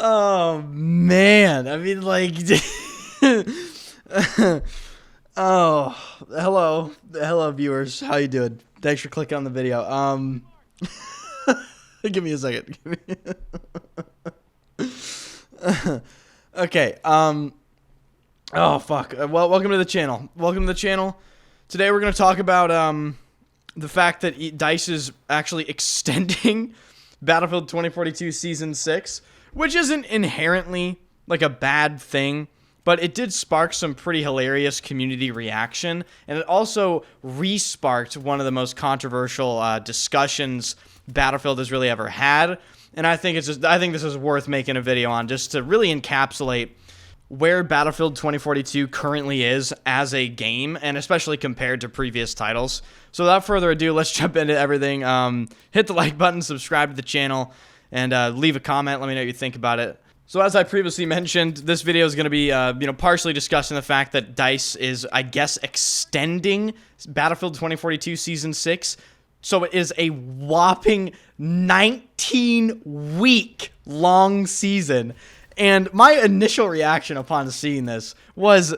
Oh man, I mean, like, oh, hello viewers, how you doing? Thanks for clicking on the video. Give me a second. Okay, oh fuck. Well, welcome to the channel. Today we're gonna talk about the fact that DICE is actually extending Battlefield 2042 Season 6, which isn't inherently like a bad thing, but it did spark some pretty hilarious community reaction, and it also re-sparked one of the most controversial discussions Battlefield has really ever had. And I think this is worth making a video on, just to really encapsulate where Battlefield 2042 currently is as a game, and especially compared to previous titles. So without further ado, let's jump into everything. Hit the like button, subscribe to the channel, and leave a comment. Let me know what you think about it. So as I previously mentioned, this video is going to be partially discussing the fact that DICE is, I guess, extending Battlefield 2042 Season 6. So it is a whopping 19-week long season. And my initial reaction upon seeing this was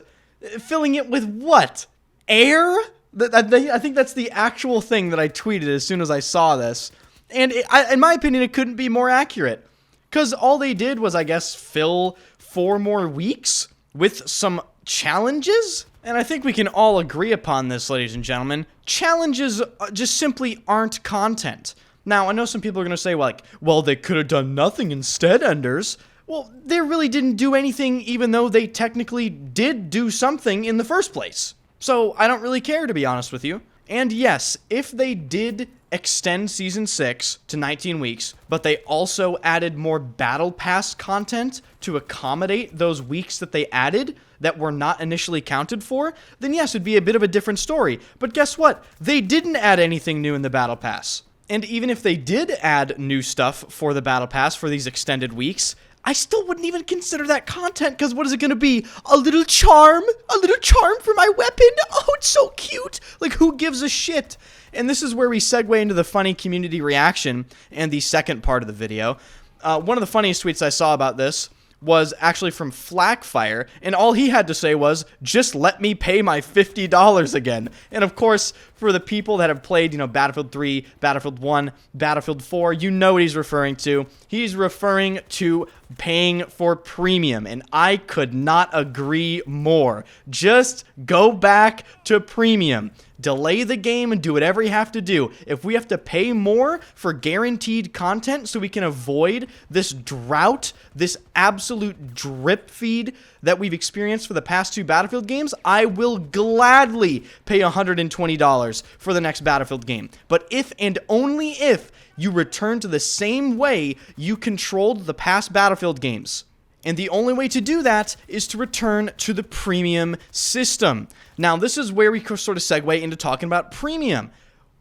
filling it with what? Air? I think that's the actual thing that I tweeted as soon as I saw this. And in my opinion, it couldn't be more accurate. Because all they did was, I guess, fill 4 more weeks with some challenges? And I think we can all agree upon this, ladies and gentlemen. Challenges just simply aren't content. Now, I know some people are going to say, like, well, they could have done nothing instead, Enders. Well, they really didn't do anything, even though they technically did do something in the first place. So, I don't really care, to be honest with you. And yes, if they did extend Season 6 to 19 weeks, but they also added more Battle Pass content to accommodate those weeks that they added that were not initially counted for, then yes, it'd be a bit of a different story. But guess what? They didn't add anything new in the Battle Pass. And even if they did add new stuff for the Battle Pass for these extended weeks, I still wouldn't even consider that content, because what is it going to be? A little charm? A little charm for my weapon? Oh, it's so cute! Like, who gives a shit? And this is where we segue into the funny community reaction and the second part of the video. One of the funniest tweets I saw about this was actually from Flackfire, and all he had to say was, just let me pay my $50 again. And of course, for the people that have played, Battlefield 3, Battlefield 1, Battlefield 4, you know what he's referring to. He's referring to paying for premium, and I could not agree more. Just go back to premium. Delay the game and do whatever you have to do. If we have to pay more for guaranteed content so we can avoid this drought, this absolute drip feed that we've experienced for the past 2 Battlefield games, I will gladly pay $120 for the next Battlefield game. But if and only if you return to the same way you controlled the past Battlefield games. And the only way to do that is to return to the premium system. Now, this is where we sort of segue into talking about premium.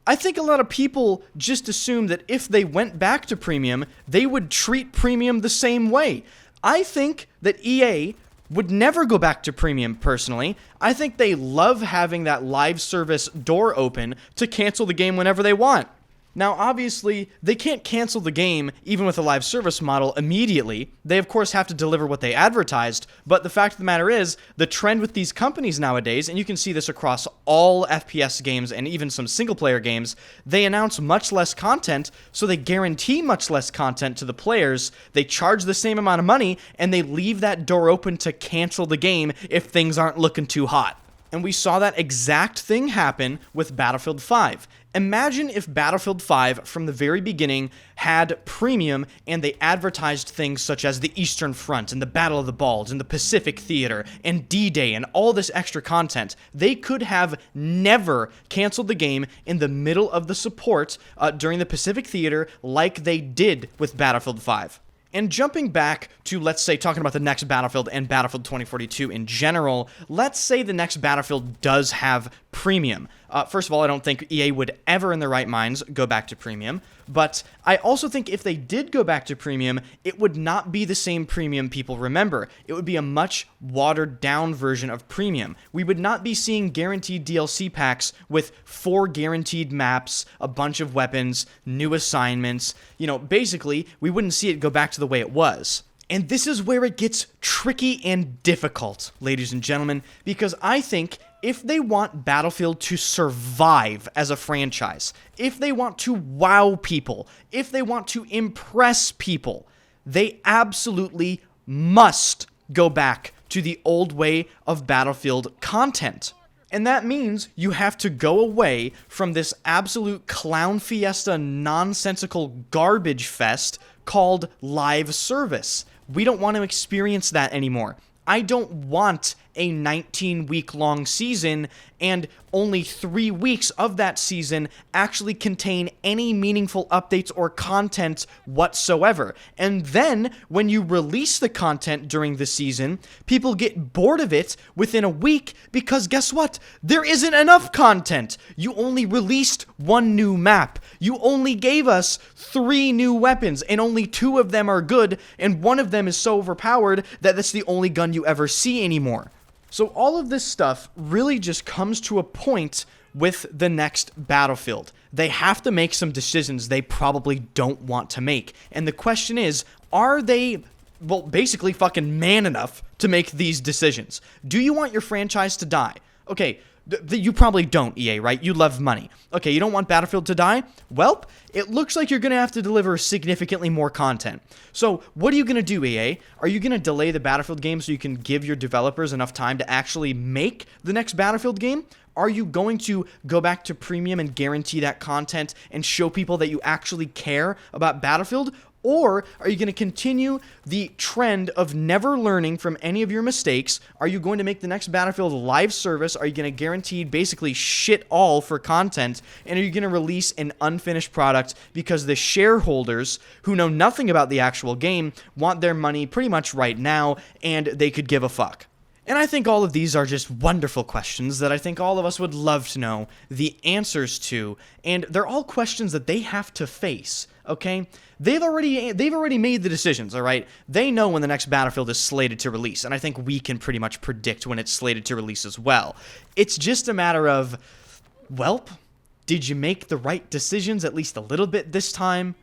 I think a lot of people just assume that if they went back to premium, they would treat premium the same way. I think that EA would never go back to premium, personally. I think they love having that live service door open to cancel the game whenever they want. Now, obviously, they can't cancel the game, even with a live service model, immediately. They, of course, have to deliver what they advertised, but the fact of the matter is, the trend with these companies nowadays, and you can see this across all FPS games and even some single-player games, they announce much less content, so they guarantee much less content to the players, they charge the same amount of money, and they leave that door open to cancel the game if things aren't looking too hot. And we saw that exact thing happen with Battlefield 5. Imagine if Battlefield 5 from the very beginning had premium and they advertised things such as the Eastern Front and the Battle of the Bulge and the Pacific Theater and D-Day and all this extra content. They could have never canceled the game in the middle of the support during the Pacific Theater like they did with Battlefield 5. And jumping back to, let's say, talking about the next Battlefield and Battlefield 2042 in general, let's say the next Battlefield does have premium. First of all, I don't think EA would ever in their right minds go back to premium, but I also think if they did go back to premium, it would not be the same premium people remember. It would be a much watered down version of premium. We would not be seeing guaranteed DLC packs with 4 guaranteed maps, a bunch of weapons, new assignments. You know, basically, we wouldn't see it go back to the way it was. And this is where it gets tricky and difficult, ladies and gentlemen, because I think if they want Battlefield to survive as a franchise, if they want to wow people, if they want to impress people, they absolutely must go back to the old way of Battlefield content. And that means you have to go away from this absolute clown fiesta nonsensical garbage fest called live service. We don't want to experience that anymore. I don't want a 19-week-long season and only 3 weeks of that season actually contain any meaningful updates or content whatsoever. And then, when you release the content during the season, people get bored of it within a week because guess what? There isn't enough content. You only released 1 new map. You only gave us 3 new weapons, and only 2 of them are good, and 1 of them is so overpowered that that's the only gun you ever see anymore. So all of this stuff really just comes to a point with the next Battlefield. They have to make some decisions they probably don't want to make. And the question is, are they, well, basically fucking man enough to make these decisions? Do you want your franchise to die? Okay, you probably don't, EA, right? You love money. Okay, you don't want Battlefield to die? Well, it looks like you're going to have to deliver significantly more content. So, what are you going to do, EA? Are you going to delay the Battlefield game so you can give your developers enough time to actually make the next Battlefield game? Are you going to go back to premium and guarantee that content and show people that you actually care about Battlefield? Or are you going to continue the trend of never learning from any of your mistakes? Are you going to make the next Battlefield live service? Are you going to guarantee basically shit all for content? And are you going to release an unfinished product because the shareholders who know nothing about the actual game want their money pretty much right now and they could give a fuck? And I think all of these are just wonderful questions that I think all of us would love to know the answers to, and they're all questions that they have to face, okay? They've already made the decisions, all right? They know when the next Battlefield is slated to release, and I think we can pretty much predict when it's slated to release as well. It's just a matter of, welp, did you make the right decisions at least a little bit this time,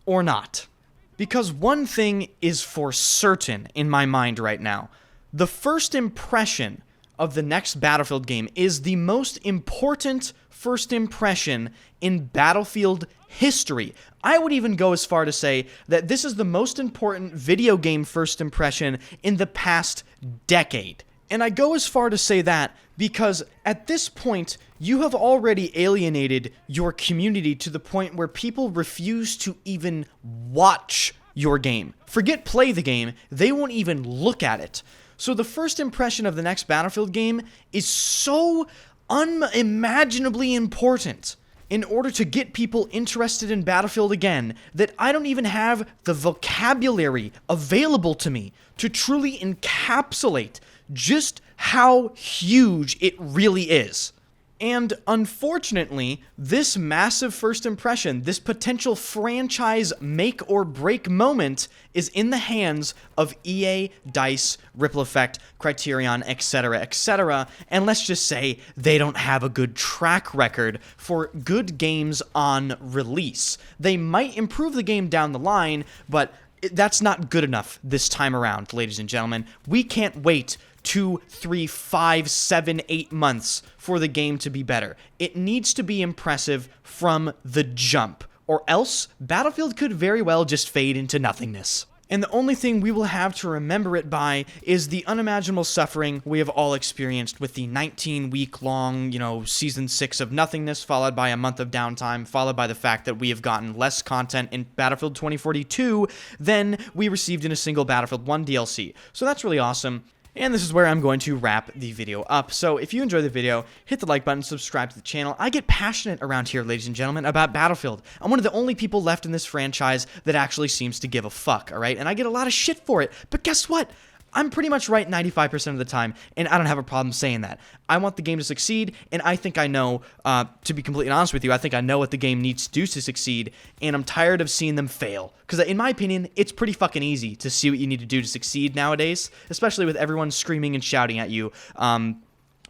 or not? Because one thing is for certain in my mind right now. The first impression of the next Battlefield game is the most important first impression in Battlefield history. I would even go as far to say that this is the most important video game first impression in the past decade. And I go as far to say that because at this point, you have already alienated your community to the point where people refuse to even watch your game. Forget play the game, they won't even look at it. So the first impression of the next Battlefield game is so unimaginably important in order to get people interested in Battlefield again that I don't even have the vocabulary available to me to truly encapsulate just how huge it really is. And unfortunately, this massive first impression, this potential franchise make or break moment is in the hands of EA, DICE, Ripple Effect, Criterion, etc., and let's just say they don't have a good track record for good games on release. They might improve the game down the line, but that's not good enough this time around, ladies and gentlemen. We can't wait 2, 3, 5, 7, 8 months for the game to be better. It needs to be impressive from the jump, or else Battlefield could very well just fade into nothingness. And the only thing we will have to remember it by is the unimaginable suffering we have all experienced with the 19-week-long, Season 6 of nothingness, followed by a month of downtime, followed by the fact that we have gotten less content in Battlefield 2042 than we received in a single Battlefield 1 DLC. So that's really awesome. And this is where I'm going to wrap the video up. So if you enjoyed the video, hit the like button, subscribe to the channel. I get passionate around here, ladies and gentlemen, about Battlefield. I'm one of the only people left in this franchise that actually seems to give a fuck, alright? And I get a lot of shit for it, but guess what? I'm pretty much right 95% of the time, and I don't have a problem saying that. I want the game to succeed, and I think I know, to be completely honest with you, I think I know what the game needs to do to succeed, and I'm tired of seeing them fail. Because in my opinion, it's pretty fucking easy to see what you need to do to succeed nowadays, especially with everyone screaming and shouting at you.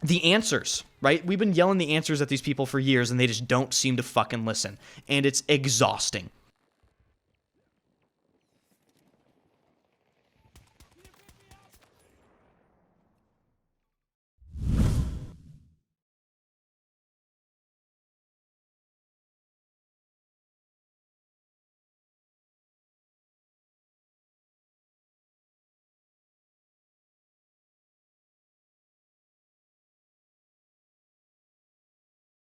The answers, right? We've been yelling the answers at these people for years, and they just don't seem to fucking listen, and it's exhausting.